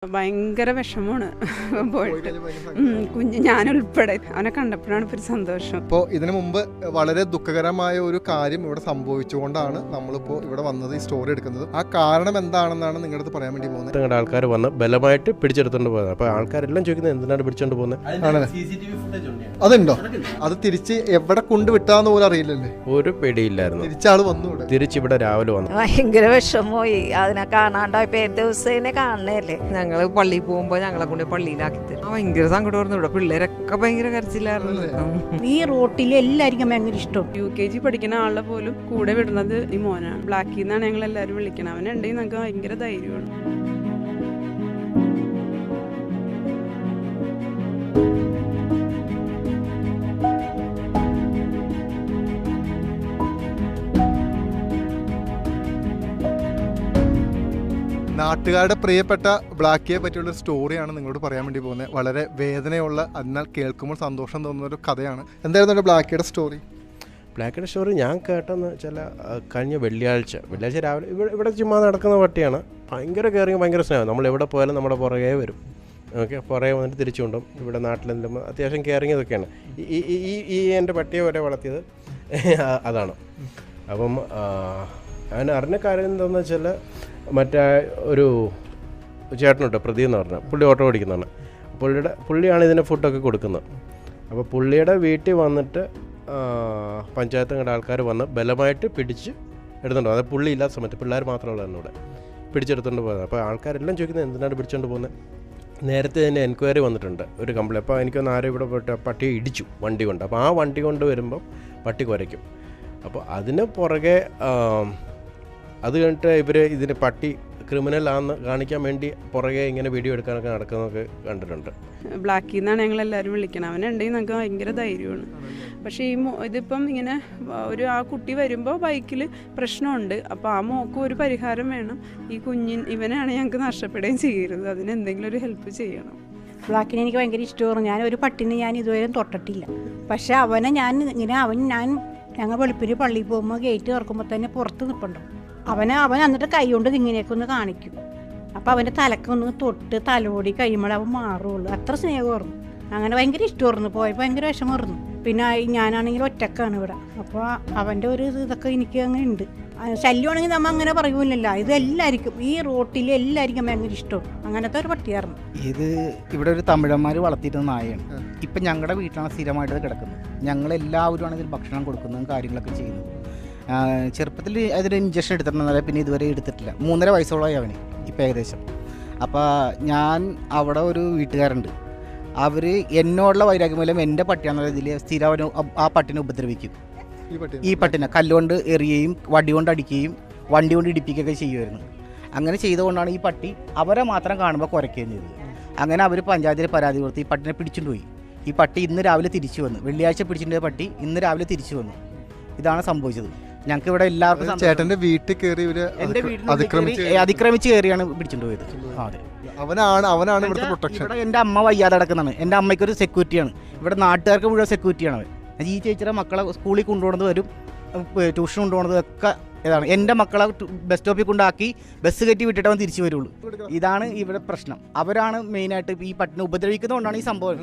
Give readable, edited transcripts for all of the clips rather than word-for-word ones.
ഭയങ്കര വിഷമമാണ് പോയിട്ട്. കുഞ്ഞ് ഞാനുൾപ്പെടെ അവനെ കണ്ടപ്പോഴാണ് ഇപ്പൊ ഒരു സന്തോഷം. ഇപ്പോൾ ഇതിനു മുമ്പ് വളരെ ദുഃഖകരമായ ഒരു കാര്യം ഇവിടെ സംഭവിച്ചുകൊണ്ടാണ് നമ്മളിപ്പോൾ ഇവിടെ വന്നത്, ഈ സ്റ്റോറി എടുക്കുന്നത്. ആ കാരണം എന്താണെന്നാണ് നിങ്ങളുടെ അടുത്ത് പറയാൻ വേണ്ടി പോകുന്നത്. നിങ്ങളുടെ ആൾക്കാർ വന്ന് ബലമായിട്ട് പിടിച്ചെടുത്തോണ്ട് പോകുന്നത്. അപ്പോൾ ആൾക്കാരെല്ലാം ചോദിക്കുന്നത് എന്തിനാണ് പിടിച്ചോണ്ട് പോകുന്നത്. അതുണ്ടോ? അത് തിരിച്ച് എവിടെ കൊണ്ടുവിട്ടാന്ന് പോലും അറിയില്ലല്ലേ? ഒരു പേടിയില്ലായിരുന്നു. തിരിച്ചാള് വന്നു, തിരിച്ചിവിടെ രാവിലെ വന്നു. ഭയങ്കര വിഷമമായി അതിനെ കാണാണ്ടായപ്പോ ദിവസം കാണണല്ലേ. ഞങ്ങള് പള്ളിയിൽ പോകുമ്പോ ഞങ്ങളെ കൊണ്ട് പള്ളിയിലാക്കി തരും. ഭയങ്കര സങ്കടമായിരുന്നു. ഇവിടെ പിള്ളേരൊക്കെ ഭയങ്കര കരച്ചിലായിരുന്നു. ഈ റോട്ടിൽ എല്ലാവർക്കും ഭയങ്കര ഇഷ്ടം. UKG പഠിക്കുന്ന ആളെ പോലും കൂടെ വിടുന്നത് ഈ മോനാണ്. ബ്ലാക്കിൽ നിന്നാണ് ഞങ്ങൾ എല്ലാവരും വിളിക്കണം. അവനുണ്ടെങ്കിൽ നമുക്ക് ഭയങ്കര ധൈര്യമാണ്. നാട്ടുകാരുടെ പ്രിയപ്പെട്ട ബ്ലാക്കിയെ പറ്റിയുള്ള സ്റ്റോറിയാണ് നിങ്ങളോട് പറയാൻ വേണ്ടി പോകുന്നത്. വളരെ വേദനയുള്ള, എന്നാൽ കേൾക്കുമ്പോൾ സന്തോഷം തോന്നുന്ന ഒരു കഥയാണ്. എന്തായിരുന്നു ബ്ലാക്കിയുടെ സ്റ്റോറി? ബ്ലാക്കിയുടെ സ്റ്റോറി ഞാൻ കേട്ടെന്ന് വെച്ചാൽ കഴിഞ്ഞ വെള്ളിയാഴ്ച രാവിലെ ഇവിടെ ചുമ്മാ നടക്കുന്ന പട്ടിയാണ്. ഭയങ്കര കെയറിങ്, ഭയങ്കര സ്നേഹം. നമ്മൾ എവിടെ പോയാലും നമ്മുടെ പുറകെ വരും. ഓക്കെ, പുറകെ വന്നിട്ട് തിരിച്ചു കൊണ്ടും. ഇവിടെ നാട്ടിലെന്തും അത്യാവശ്യം കെയറിങ് ഇതൊക്കെയാണ്. ഈ എൻ്റെ പട്ടിയെ വരെ വളർത്തിയത് അതാണ്. അപ്പം അവൻ അറിഞ്ഞ കാര്യം എന്താണെന്ന് വെച്ചാൽ, മറ്റേ ഒരു ചേട്ടനുണ്ട് പ്രദീപ് എന്ന് പറഞ്ഞാൽ, പുള്ളി ഓട്ടോ ഓടിക്കുന്നതാണ്. പുള്ളിയാണ് ഇതിന് ഫുഡൊക്കെ കൊടുക്കുന്നത്. അപ്പോൾ പുള്ളിയുടെ വീട്ടിൽ വന്നിട്ട് പഞ്ചായത്തുകളുടെ ആൾക്കാർ വന്ന് ബലമായിട്ട് പിടിച്ച് എടുത്തുകൊണ്ട് പോകും. അത് പുള്ളി ഇല്ലാത്ത സമയത്ത് പിള്ളേർ മാത്രമുള്ള ഇവിടെ പിടിച്ചെടുത്തുകൊണ്ട് പോകുന്നത്. അപ്പോൾ ആൾക്കാരെല്ലാം ചോദിക്കുന്നത് എന്തിനാണ് പിടിച്ചുകൊണ്ട് പോകുന്നത്. നേരത്തെ തന്നെ എൻക്വയറി വന്നിട്ടുണ്ട്, ഒരു കംപ്ലൈൻറ്റ്. അപ്പോൾ എനിക്കൊന്ന് ആരും ഇവിടെ പോയിട്ട് പട്ടിയെ ഇടിച്ചു വണ്ടി കൊണ്ട്. അപ്പോൾ ആ വണ്ടി കൊണ്ട് വരുമ്പം പട്ടി കുരയ്ക്കും. അപ്പോൾ അതിന് പുറകെ അത് കഴിഞ്ഞിട്ട് ഇവർ ഇതിന് പട്ടി ക്രിമിനലാണെന്ന് കാണിക്കാൻ വേണ്ടി പുറകെ ഇങ്ങനെ വീഡിയോ എടുക്കാനൊക്കെ നടക്കുന്നതൊക്കെ കണ്ടിട്ടുണ്ട്. ബ്ലാക്കിൽ നിന്നാണ് ഞങ്ങൾ എല്ലാവരും വിളിക്കണം. അവനുണ്ടെങ്കിൽ നമുക്ക് ഭയങ്കര ധൈര്യമാണ്. പക്ഷേ ഇതിപ്പം ഇങ്ങനെ ആ കുട്ടി വരുമ്പോൾ ബൈക്കിൽ പ്രശ്നമുണ്ട്. അപ്പോൾ ആ മോക്കും ഒരു പരിഹാരം വേണം. ഈ ഇവനാണ് ഞങ്ങൾക്ക് നഷ്ടപ്പെടുകയും ചെയ്യരുത്. അതിനെന്തെങ്കിലും ഒരു ഹെൽപ്പ് ചെയ്യണം. ബ്ലാക്കിനെ എനിക്ക് ഭയങ്കര ഇഷ്ടമാണ്. ഞാൻ ഒരു പട്ടിനെ ഞാൻ ഇതുവരെ തൊട്ടിട്ടില്ല. പക്ഷെ അവനെ ഞങ്ങൾ വെളുപ്പിന് പള്ളിയിൽ പോകുമ്പോൾ ഗേറ്റ് തുറക്കുമ്പോൾ തന്നെ പുറത്ത് നിൽപ്പുണ്ടാവും. അവൻ എന്നിട്ട് കൈ കൊണ്ട് ഇങ്ങനെയൊക്കെ ഒന്ന് കാണിക്കും. അപ്പോൾ അവൻ്റെ തലക്കൊന്ന് തൊട്ട് തലോടി കഴിയുമ്പോൾ അവൻ മാറുള്ളൂ. അത്ര സ്നേഹമായിരുന്നു. അങ്ങനെ ഭയങ്കര ഇഷ്ടമായിരുന്നു. പോയപ്പോൾ ഭയങ്കര വിഷമമായിരുന്നു. പിന്നെ ഞാനാണെങ്കിൽ ഒറ്റക്കാണ് ഇവിടെ. അപ്പോൾ അവൻ്റെ ഒരു ഇതൊക്കെ എനിക്ക് അങ്ങനെ ഉണ്ട്. ശല്യമാണെങ്കിൽ നമ്മൾ അങ്ങനെ പറയൂലല്ലോ. ഇത് എല്ലാവർക്കും ഈ റോട്ടിൽ എല്ലാവർക്കും ഭയങ്കര ഇഷ്ടമാണ്. അങ്ങനത്തെ ഒരു പട്ടിയായിരുന്നു ഇത്. ഇവിടെ ഒരു തമിഴന്മാർ വളർത്തിയിരുന്ന നായയാണ്. ഇപ്പം ഞങ്ങളുടെ വീട്ടിലാണ് സ്ഥിരമായിട്ട് കിടക്കുന്നത്. ഞങ്ങളെല്ലാവരും ആണെങ്കിൽ ഭക്ഷണം കൊടുക്കുന്നതും കാര്യങ്ങളൊക്കെ ചെയ്യുന്നത്. ചെറുപ്പത്തിൽ അതിന് ഇഞ്ചക്ഷൻ എടുത്തിട്ടുണ്ടെന്നല്ല, പിന്നെ ഇതുവരെ എടുത്തിട്ടില്ല. 3.5 വയസ്സോളമായി അവന് ഇപ്പം ഏകദേശം. അപ്പോൾ ഞാൻ അവിടെ ഒരു വീട്ടുകാരുണ്ട്, അവർ എന്നോടുള്ള വൈരാഗ്യം മൂലം എൻ്റെ പട്ടിയാണെന്നുള്ള ഇതിൽ സ്ഥിരം അവന് ആ പട്ടിനെ ഉപദ്രവിക്കും. ഈ പട്ടിനെ കല്ലുകൊണ്ട് എറിയുകയും വടി കൊണ്ട് അടിക്കുകയും വണ്ടി കൊണ്ട് ഇടിപ്പിക്കുകയൊക്കെ ചെയ്യുമായിരുന്നു. അങ്ങനെ ചെയ്തുകൊണ്ടാണ് ഈ പട്ടി അവരെ മാത്രം കാണുമ്പോൾ കുരയ്ക്കുകയും ചെയ്തത്. അങ്ങനെ അവർ പഞ്ചായത്തിൽ പരാതി കൊടുത്ത് ഈ പട്ടിനെ പിടിച്ചുകൊണ്ട് പോയി. ഈ പട്ടി ഇന്ന് രാവിലെ തിരിച്ചു വന്നു. വെള്ളിയാഴ്ച പിടിച്ചിട്ടുള്ള പട്ടി ഇന്ന് രാവിലെ തിരിച്ചു വന്നു. ഇതാണ് സംഭവിച്ചത്. ഞങ്ങൾക്ക് ഇവിടെ എല്ലാവർക്കും ചേട്ടന്റെ വീട്ടിൽ കയറി എൻ്റെ വീട്ടിൽ അതിക്രമിച്ച് കയറിയാണ് പിടിച്ചിട്ട് പോയത്. അതെ, അവനാണ് ഇവിടുത്തെ പ്രൊട്ടക്ഷൻ. ഇവിടെ എൻ്റെ അമ്മ വയ്യാതെ കിടക്കുന്നതാണ്. എൻ്റെ അമ്മയ്ക്കൊരു സെക്യൂരിറ്റിയാണ്. ഇവിടെ നാട്ടുകാർക്ക് മുഴുവൻ സെക്യൂരിറ്റിയാണ് അവൻ. ഈ ചേച്ചിയുടെ മക്കളെ സ്കൂളിൽ കൊണ്ടുപോകുന്നത് വരും, ട്യൂഷൻ കൊണ്ടുപോകുന്നത് ഒക്കെ ഇതാണ്. എൻ്റെ മക്കളെ ബസ് സ്റ്റോപ്പിൽ കൊണ്ടാക്കി ബസ് കയറ്റി വിട്ടിട്ട് അവൻ തിരിച്ചു വരുള്ളൂ. ഇതാണ് ഇവിടെ പ്രശ്നം. അവരാണ് മെയിനായിട്ട് ഈ പട്ടിനെ ഉപദ്രവിക്കുന്നതുകൊണ്ടാണ് ഈ സംഭവം.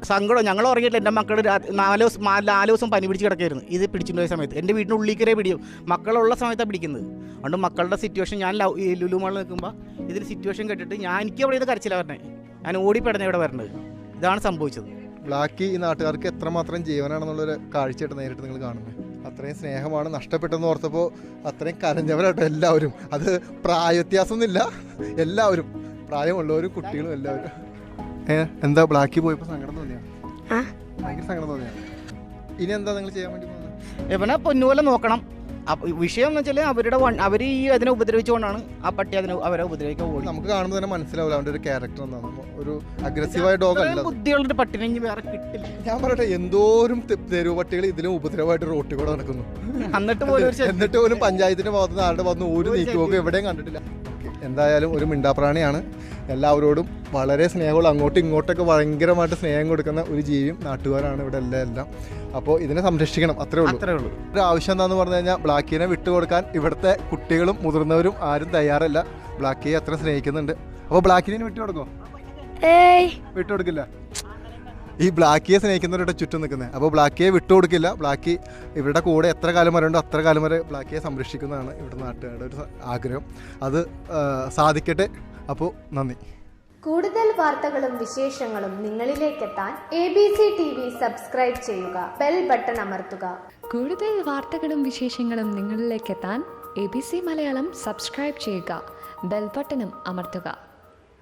സങ്കടം ഞങ്ങൾ ഉറങ്ങിയിട്ടില്ല. എൻ്റെ മക്കൾ 4 ദിവസം പനി പിടിച്ച് കിടക്കായിരുന്നു ഇത് പിടിച്ചിട്ട് പോയ സമയത്ത്. എൻ്റെ വീടിൻ്റെ ഉള്ളിക്കരേ പിടിയും. മക്കളുള്ള സമയത്താണ് പിടിക്കുന്നത്. അതുകൊണ്ട് മക്കളുടെ സിറ്റുവേഷൻ, ഞാൻ ലുലു മാളിൽ നിൽക്കുമ്പോൾ ഇതിൽ സിറ്റുവേഷൻ കേട്ടിട്ട് എനിക്ക് അവിടെ ഇത് കരച്ചില്ല പറഞ്ഞത്. ഞാൻ ഓടിപ്പെടണേ ഇവിടെ വരണത്. ഇതാണ് സംഭവിച്ചത്. ബ്ലാക്കി ഈ നാട്ടുകാർക്ക് എത്രമാത്രം ജീവനാണെന്നുള്ളൊരു കാഴ്ചയായിട്ട് നേരിട്ട് നിങ്ങൾ കാണുന്നത്. അത്രയും സ്നേഹമാണ്. നഷ്ടപ്പെട്ടെന്ന് ഓർത്തപ്പോൾ അത്രയും കരഞ്ഞവരാട്ടോ എല്ലാവരും. അത് പ്രായവ്യത്യാസമൊന്നുമില്ല, എല്ലാവരും, പ്രായമുള്ളവരും കുട്ടികളും എല്ലാവരും. എന്താ ബ്ലാക്കി പോയപ്പോൾ സങ്കടം തോന്നിയാ? ഭയങ്കര സങ്കടം തോന്നിയാ? ഇനി എന്താ നിങ്ങൾ ചെയ്യാൻ വേണ്ടി പോകുന്നത്? ഇവനെ പൊന്നുപോലെ നോക്കണം. വിഷയം എന്ന് വെച്ചാൽ അവർ ഈ അതിനെ ഉപദ്രവിച്ചുകൊണ്ടാണ് ആ പട്ടി അവരെ ഉപദ്രവിക്കാൻ പോകുന്നത്. നമുക്ക് കാണുമ്പോൾ തന്നെ മനസ്സിലാവില്ല അവൻ്റെ ഒരു ക്യാരക്ടർ എന്താണ്. ഒരു അഗ്രസീവായ ഡോഗ് അല്ല. ബുദ്ധിയുള്ളൊരു പട്ടിനെ ഇനി വേറെ കിട്ടില്ല. ഞാൻ പറയട്ടെ, എന്തോരം തെരുവ് പട്ടികൾ ഇതിലും ഉപദ്രവമായിട്ട് റോട്ടിൽ കൂടെ നടക്കുന്നു. എന്നിട്ട് പോലും പഞ്ചായത്തിന്റെ ഭാഗത്തുനിന്ന് ആരുടെ ഭാഗത്തുനിന്ന് ഒരു നീക്കുപോക്കും എവിടെയും കണ്ടിട്ടില്ല. എന്തായാലും ഒരു മിണ്ടാപ്രാണിയാണ്. എല്ലാവരോടും വളരെ സ്നേഹമുള്ള, അങ്ങോട്ടും ഇങ്ങോട്ടൊക്കെ ഭയങ്കരമായിട്ട് സ്നേഹം കൊടുക്കുന്ന ഒരു ജീവിയും നാട്ടുകാരാണ് ഇവിടെ എല്ലാം. അപ്പോൾ ഇതിനെ സംരക്ഷിക്കണം, അത്രേ ഉള്ളൂ. ഒരു ആവശ്യം എന്താണെന്ന് പറഞ്ഞു കഴിഞ്ഞാൽ, ബ്ലാക്കിനെ വിട്ടുകൊടുക്കാൻ ഇവിടുത്തെ കുട്ടികളും മുതിർന്നവരും ആരും തയ്യാറല്ല. ബ്ലാക്കിയെ അത്ര സ്നേഹിക്കുന്നുണ്ട്. അപ്പോൾ ബ്ലാക്കിനെ വിട്ടുകൊടുക്കോ? വിട്ടുകൊടുക്കില്ല. ഈ ബ്ലാക്കിയെ സ്നേഹിക്കുന്നവരുടെ ചുറ്റും നിൽക്കുന്നത്. അപ്പോൾ ബ്ലാക്കിയെ വിട്ടുകൊടുക്കില്ല. ബ്ലാക്കി ഇവരുടെ കൂടെ എത്ര കാലം വരെ ഉണ്ടോ അത്ര കാലം വരെ ബ്ലാക്കിയെ സംരക്ഷിക്കുന്നതാണ് ഇവിടെ നാട്ടുകാരുടെ ഒരു ആഗ്രഹം. അത് സാധിക്കട്ടെ. അപ്പോൾ നന്ദി. കൂടുതൽ വാർത്തകളും വിശേഷങ്ങളും നിങ്ങളിലേക്കെത്താൻ ABC TV സബ്സ്ക്രൈബ് ചെയ്യുക, ബെൽ ബട്ടൺ അമർത്തുക. കൂടുതൽ വാർത്തകളും വിശേഷങ്ങളും നിങ്ങളിലേക്കെത്താൻ ABC മലയാളം സബ്സ്ക്രൈബ് ചെയ്യുക, ബെൽ ബട്ടണും അമർത്തുക.